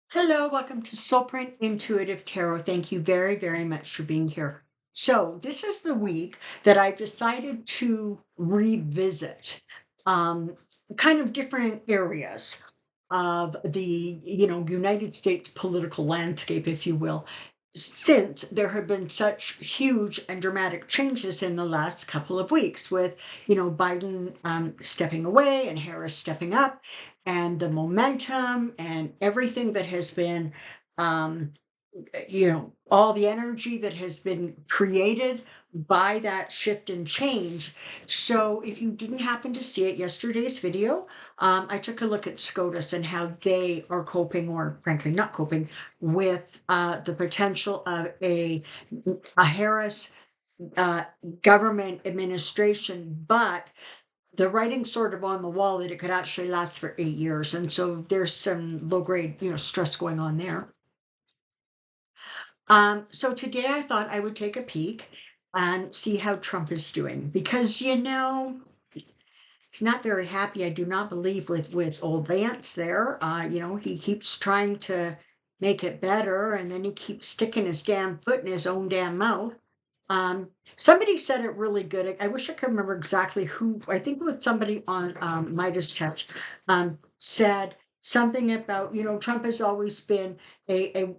Hello, welcome to Soulprint Intuitive Tarot. Thank you very, very much for being here. So, this is the week that I've decided to revisit um, kind of different areas of the, United States political landscape, if you will, since there have been such huge and dramatic changes in the last couple of weeks with, Biden stepping away and Harris stepping up and the momentum and everything that has been um all the energy that has been created by that shift and change. So if you didn't happen to see it yesterday's video, I took a look at SCOTUS and how they are coping, or frankly not coping, with the potential of a Harris uh, government administration, but the writing's sort of on the wall that it could actually last for 8 years. And so there's some low grade, stress going on there. So today I thought I would take a peek and see how Trump is doing because, he's not very happy, I do not believe, with old Vance there. He keeps trying to make it better and then he keeps sticking his damn foot in his own damn mouth. Somebody said it really good. I wish I could remember exactly who. I think it was somebody on Midas Touch said something about, Trump has always been a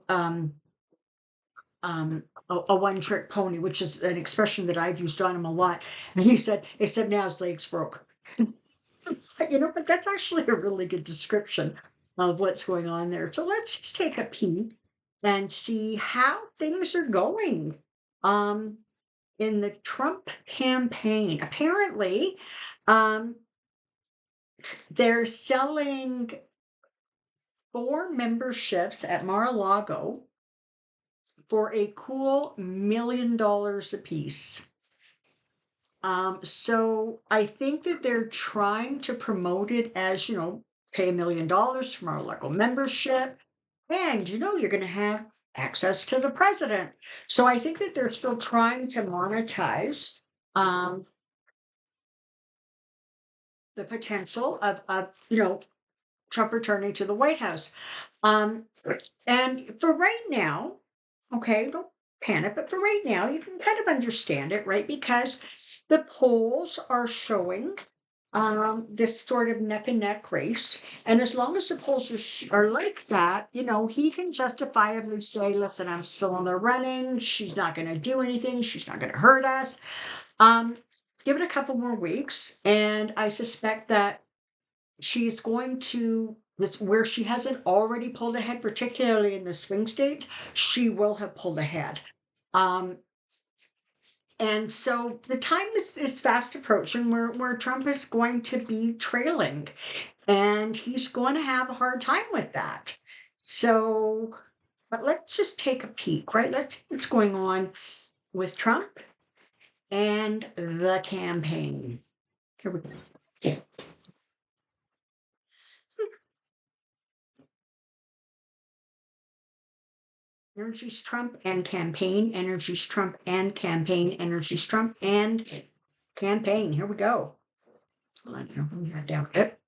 one trick pony, which is an expression that I've used on him a lot. And he said, except now his legs broke. But that's actually a really good description of what's going on there. So let's just take a peek and see how things are going. Um, in the Trump campaign. Apparently, um, they're selling 4 memberships at Mar-a-Lago for a cool $1 million a piece. So I think that they're trying to promote it as, pay $1 million for Mar-a-Lago membership, and you're going to have access to the president. So I think that they're still trying to monetize um, the potential of Trump returning to the White House. Um, and for right now, okay, don't panic, but for right now, you can kind of understand it, right? Because the polls are showing this sort of neck and neck race. And as long as the polls are like that, he can justifiably say, listen, I'm still in the running. She's not going to do anything. She's not going to hurt us. Um, Give it a couple more weeks. And I suspect that she's going to where she hasn't already pulled ahead, particularly in the swing states, she will have pulled ahead. Um, and so the time is fast approaching where Trump is going to be trailing, and he's going to have a hard time with that. So, but let's just take a peek, right? Let's see what's going on with Trump and the campaign. Here we go. Energies Trump and campaign, energies Trump and campaign, energies Trump and campaign. Here we go. Hold on here. Bring that down a bit.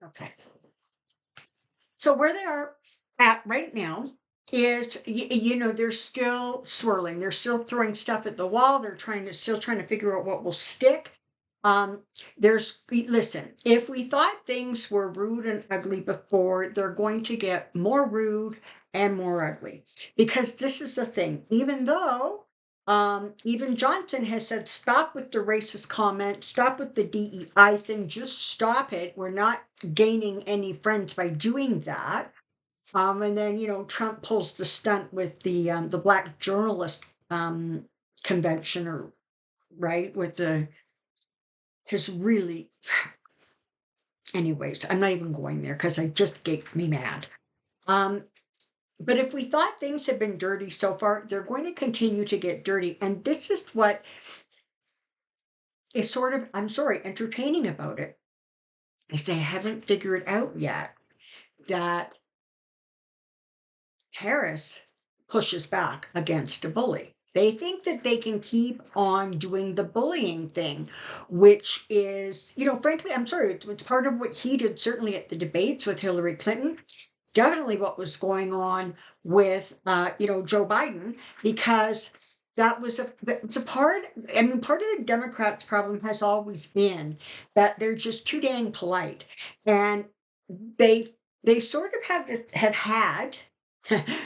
Okay. So where they are at right now is, they're still swirling. They're still throwing stuff at the wall. They're still trying to figure out what will stick. Um, listen, if we thought things were rude and ugly before, they're going to get more rude and more ugly. Because this is the thing, even though even Johnson has said, stop with the racist comment, stop with the DEI thing, just stop it. We're not gaining any friends by doing that. And then Trump pulls the stunt with the Black Journalist convention, or right, with the his really. Anyways, I'm not even going there because I just get me mad. Um, but if we thought things have been dirty so far, they're going to continue to get dirty, and this is what is sort of, I'm sorry, entertaining about it is they haven't figured out yet that Harris pushes back against a bully. They think that they can keep on doing the bullying thing, which is, frankly, I'm sorry, it's part of what he did, certainly at the debates with Hillary Clinton. It's definitely what was going on with, Joe Biden, because it's a part, I mean, part of the Democrats' problem has always been that they're just too dang polite. And they, they sort of have had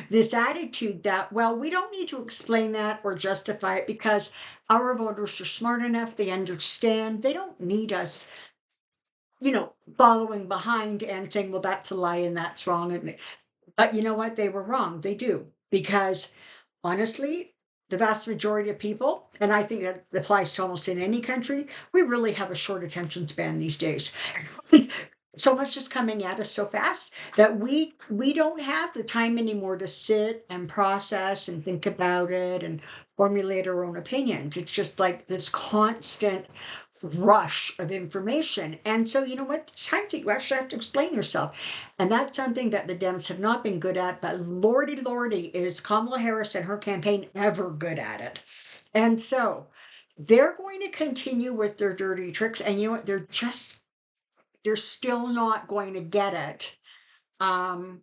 this attitude that, well, we don't need to explain that or justify it because our voters are smart enough, they understand, they don't need us, following behind and saying, well, that's a lie and that's wrong. But you know what? They were wrong. They do. Because honestly, the vast majority of people, and I think that applies to almost in any country, we really have a short attention span these days. So much is coming at us so fast that we don't have the time anymore to sit and process and think about it and formulate our own opinions. It's just like this constant rush of information. And so, you know what? Times that you actually have to explain yourself. And that's something that the Dems have not been good at. But lordy, is Kamala Harris and her campaign ever good at it? And so they're going to continue with their dirty tricks. And you know what? They're still not going to get it. That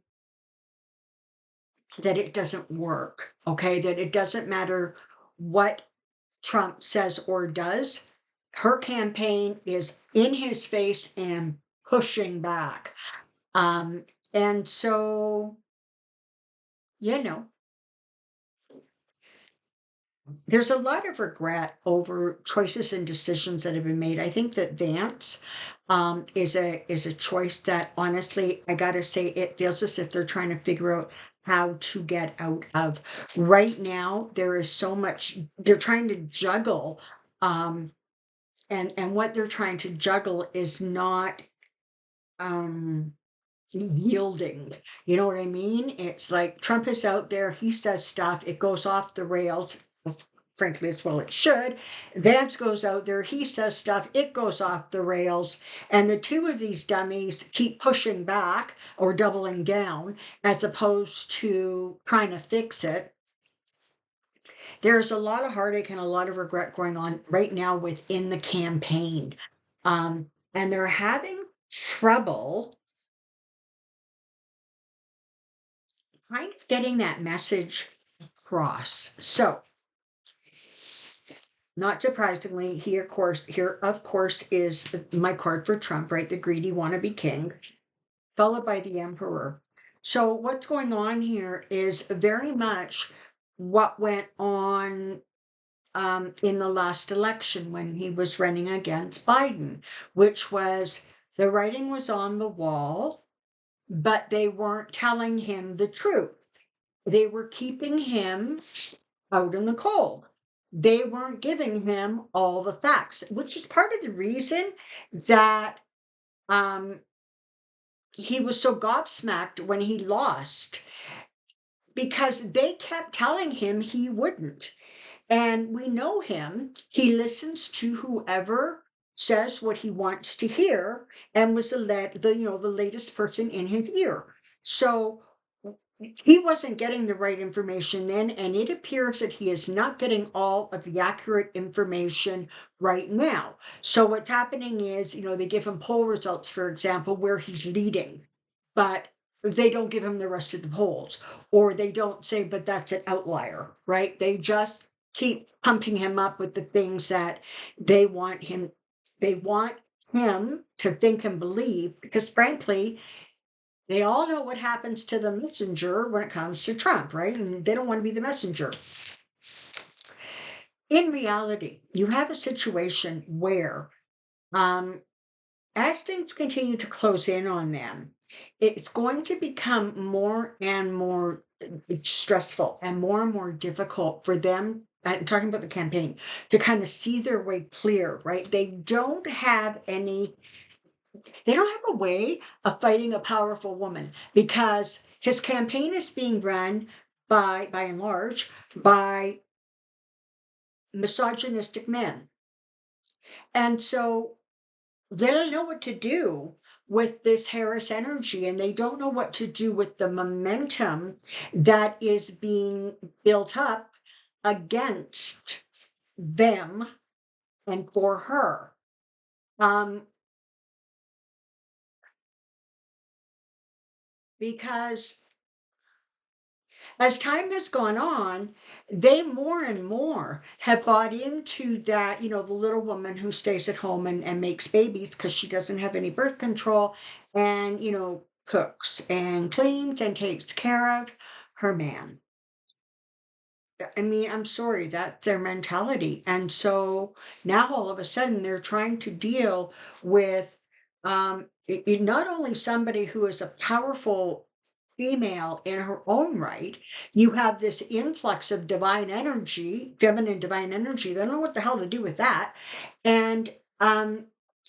it doesn't work. Okay. That it doesn't matter what Trump says or does. Her campaign is in his face and pushing back. Um, and so, you know, there's a lot of regret over choices and decisions that have been made. I think that Vance is a choice that honestly, I gotta say, it feels as if they're trying to figure out how to get out of. Right now, there is so much they're trying to juggle. And what they're trying to juggle is not um yielding. You know what I mean? It's like Trump is out there, he says stuff, it goes off the rails. Frankly, it's well, it should. Vance goes out there, he says stuff, it goes off the rails. And the two of these dummies keep pushing back or doubling down as opposed to trying to fix it. There's a lot of heartache and a lot of regret going on right now within the campaign. And they're having trouble kind of getting that message across. So, not surprisingly, here of course is my card for Trump, right? The greedy wannabe king, followed by the emperor. So what's going on here is very much what went on in the last election when he was running against Biden, which was the writing was on the wall, but they weren't telling him the truth. They were keeping him out in the cold. They weren't giving him all the facts, which is part of the reason that um, he was so gobsmacked when he lost, because they kept telling him he wouldn't. And we know him. He listens to whoever says what he wants to hear and was the latest person in his ear. So he wasn't getting the right information then, and it appears that he is not getting all of the accurate information right now. So what's happening is, they give him poll results, for example, where he's leading, but they don't give him the rest of the polls, or they don't say, but that's an outlier, right? They just keep pumping him up with the things that they want him they want him to think and believe, because frankly, they all know what happens to the messenger when it comes to Trump, right? And they don't want to be the messenger. In reality, you have a situation where, as things continue to close in on them, it's going to become more and more stressful and more difficult for them. I'm talking about the campaign, to kind of see their way clear, right? They don't have a way of fighting a powerful woman, because his campaign is being run by and large, by misogynistic men. And so they don't know what to do with this Harris energy, and they don't know what to do with the momentum that is being built up against them and for her. Um, because as time has gone on, they more and more have bought into that, the little woman who stays at home and makes babies because she doesn't have any birth control and, cooks and cleans and takes care of her man. I mean, I'm sorry, that's their mentality. And so now all of a sudden they're trying to deal with not only somebody who is a powerful female in her own right, you have this influx of divine energy, feminine divine energy. They don't know what the hell to do with that. And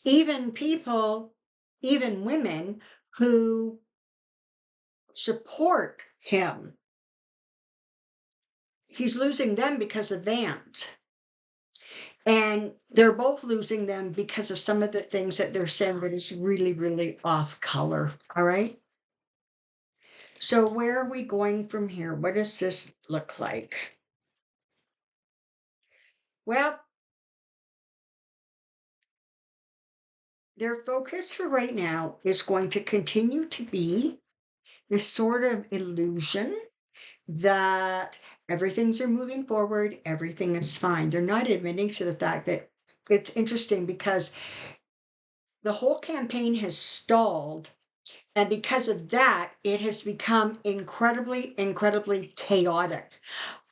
even people, even women who support him, he's losing them because of Vance. And they're both losing them because of some of the things that they're saying that is really, really off color. All right. So where are we going from here? What does this look like? Well, their focus for right now is going to continue to be this sort of illusion that everything's are moving forward, everything is fine. They're not admitting to the fact that it's interesting because the whole campaign has stalled. And because of that, it has become incredibly, incredibly chaotic.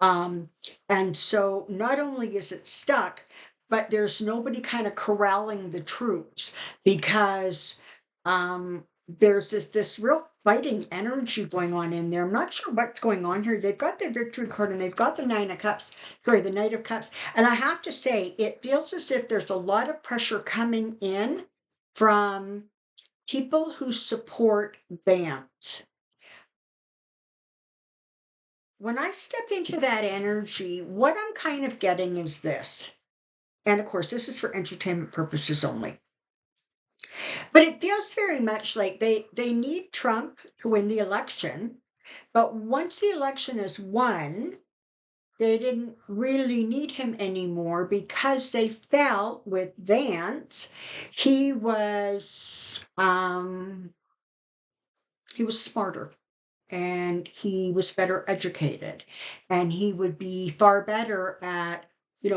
Um, and so not only is it stuck, but there's nobody kind of corralling the troops because there's this real fighting energy going on in there. I'm not sure what's going on here. They've got their victory card and they've got the Nine of Cups, sorry, the Knight of Cups. And I have to say, it feels as if there's a lot of pressure coming in from people who support Vance. When I step into that energy, what I'm kind of getting is this. And of course, this is for entertainment purposes only. But it feels very much like they need Trump to win the election. But once the election is won, they didn't really need him anymore because they felt with Vance, he was smarter and he was better educated and he would be far better at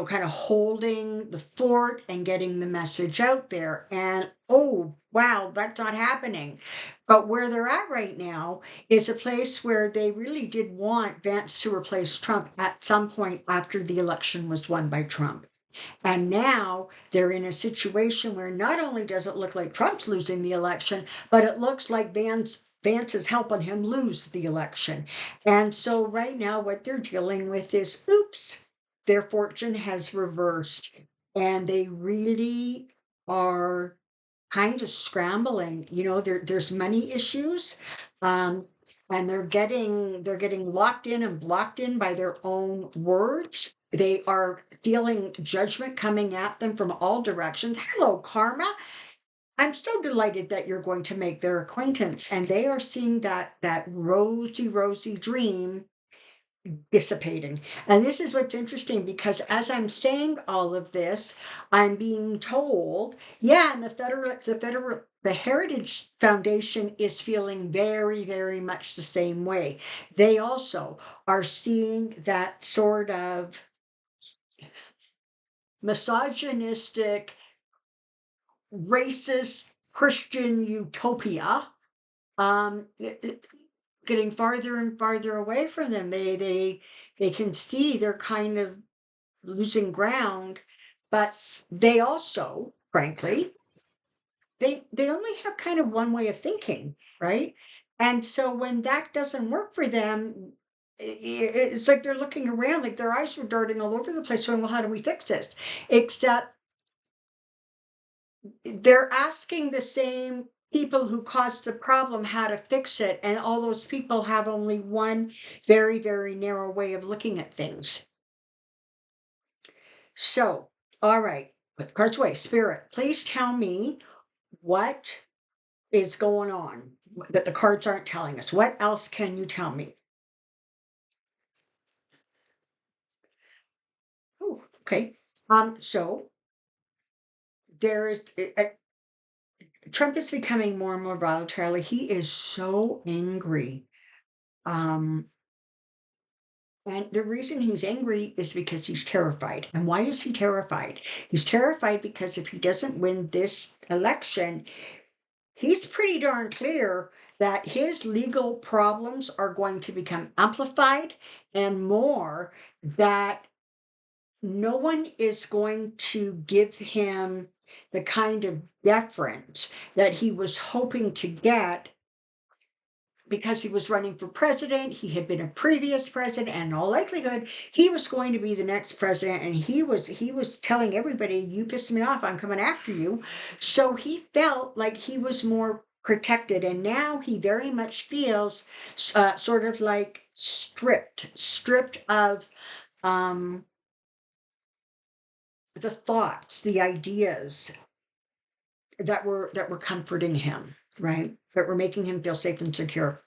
kind of holding the fort and getting the message out there. And oh wow, that's not happening. But where they're at right now is a place where they really did want Vance to replace Trump at some point after the election was won by Trump. And now they're in a situation where not only does it look like Trump's losing the election, but it looks like Vance is helping him lose the election. And so right now what they're dealing with is oops, their fortune has reversed. And they really are kind of scrambling. There's money issues. Um, and they're getting locked in and blocked in by their own words. They are feeling judgment coming at them from all directions. Hello, karma. I'm so delighted that you're going to make their acquaintance. And they are seeing that rosy, rosy dream dissipating. And this is what's interesting because as I'm saying all of this, I'm being told, yeah, and the Heritage Foundation is feeling very, very much the same way. They also are seeing that sort of misogynistic, racist Christian utopia getting farther and farther away from them. They can see they're kind of losing ground, but they also, frankly, they only have kind of one way of thinking, right? And so when that doesn't work for them, it's like they're looking around, like their eyes are darting all over the place, going, "Well, how do we fix this?" Except they're asking the same people who caused the problem how to fix it, and all those people have only one very, very narrow way of looking at things. So, all right. Put the cards away. Spirit, please tell me what is going on that the cards aren't telling us. What else can you tell me? Oh, okay. So there is Trump is becoming more and more volatile. He is so angry. Um, and the reason he's angry is because he's terrified. And why is he terrified? He's terrified because if he doesn't win this election, he's pretty darn clear that his legal problems are going to become amplified and more, that no one is going to give him the kind of deference that he was hoping to get because he was running for president. He had been a previous president, and in all likelihood, he was going to be the next president. And he was telling everybody, "You pissed me off. I'm coming after you." So he felt like he was more protected, and now he very much feels sort of like stripped of um, the thoughts, the ideas that were comforting him, right? That were making him feel safe and secure.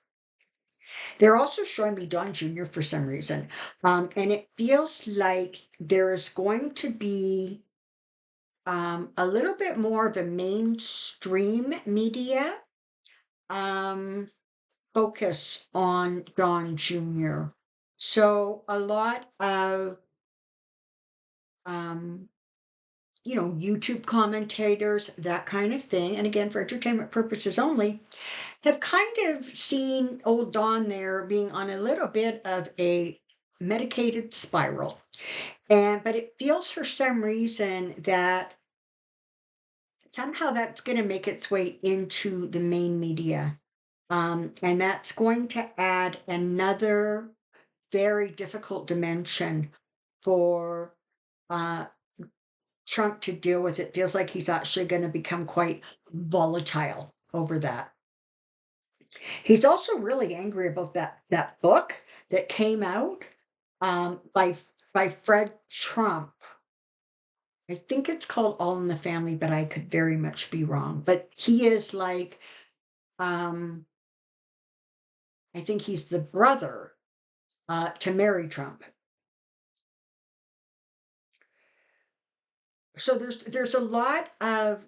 They're also showing me Don Jr. for some reason. And it feels like there's going to be a little bit more of a mainstream media um, focus on Don Jr. So a lot of, um, YouTube commentators, that kind of thing, and again, for entertainment purposes only, have kind of seen old Don there being on a little bit of a medicated spiral. But it feels for some reason that somehow that's going to make its way into the main media. And that's going to add another very difficult dimension for uh, Trump to deal with. It feels like he's actually going to become quite volatile over that. He's also really angry about that book that came out by Fred Trump. I think it's called All in the Family, but I could very much be wrong. But he is like, um, I think he's the brother to Mary Trump. So there's a lot of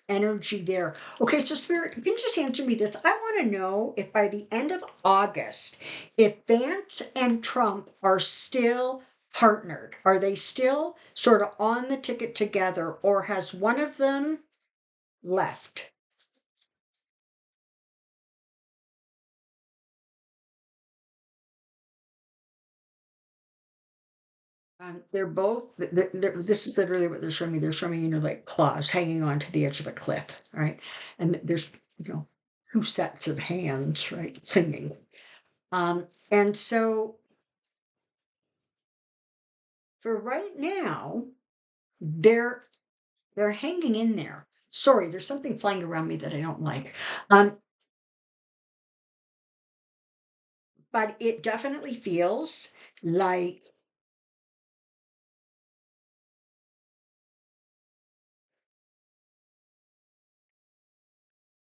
energy there. Okay, so Spirit, can you just answer me this? I want to know if by the end of August, if Vance and Trump are still partnered, are they still sort of on the ticket together, or has one of them left? They're both. This is literally what they're showing me. They're showing me, like claws hanging on to the edge of a cliff, right? And there's, two sets of hands, right, clinging. And so for right now, they're they're hanging in there. Sorry, there's something flying around me that I don't like. Um, but it definitely feels like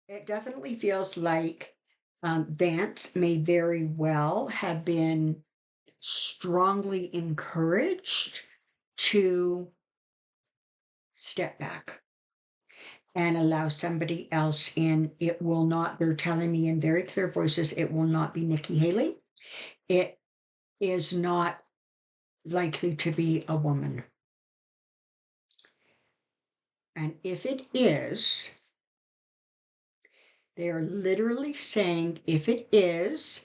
it definitely feels like Vance may very well have been strongly encouraged to step back and allow somebody else in. It will not, they're telling me in very clear voices, it will not be Nikki Haley. It is not likely to be a woman. And if it is, they are literally saying if it is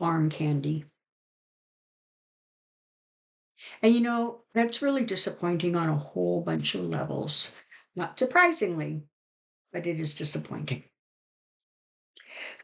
arm candy. And that's really disappointing on a whole bunch of levels. Not surprisingly, but it is disappointing.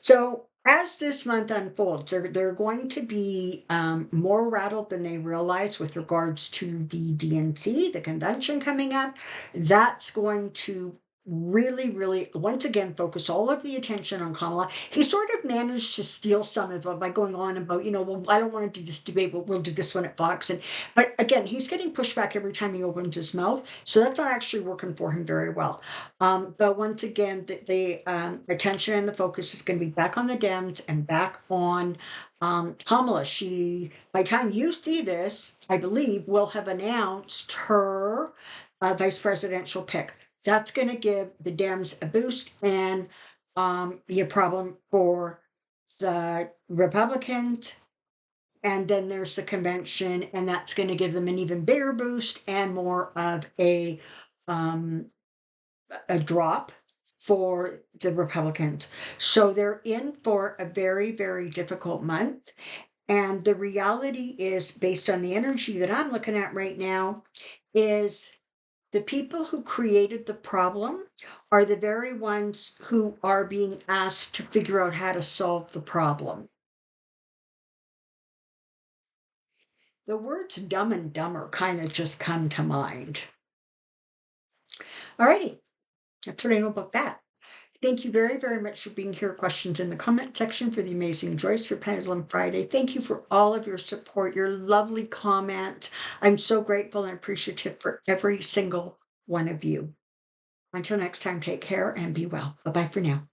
So as this month unfolds, they're going to be more rattled than they realize with regards to the DNC, the convention coming up. That's going to really, really, once again, focus all of the attention on Kamala. He sort of managed to steal some of it by going on about, well, I don't want to do this debate, but we'll do this one at Fox. But again, he's getting pushback every time he opens his mouth, so that's not actually working for him very well. But once again, the attention and the focus is going to be back on the Dems and back on Kamala. By the time you see this, I believe, will have announced her vice presidential pick. That's going to give the Dems a boost and be a problem for the Republicans. And then there's the convention, and that's going to give them an even bigger boost and more of um, a drop for the Republicans. So they're in for a very, very difficult month. And the reality is, based on the energy that I'm looking at right now, is the people who created the problem are the very ones who are being asked to figure out how to solve the problem. The words dumb and dumber kind of just come to mind. Alrighty, that's what I know about that. Thank you very, very much for being here. Questions in the comment section for the amazing Joyce for Pendulum Friday. Thank you for all of your support, your lovely comment. I'm so grateful and appreciative for every single one of you. Until next time, take care and be well. Bye bye for now.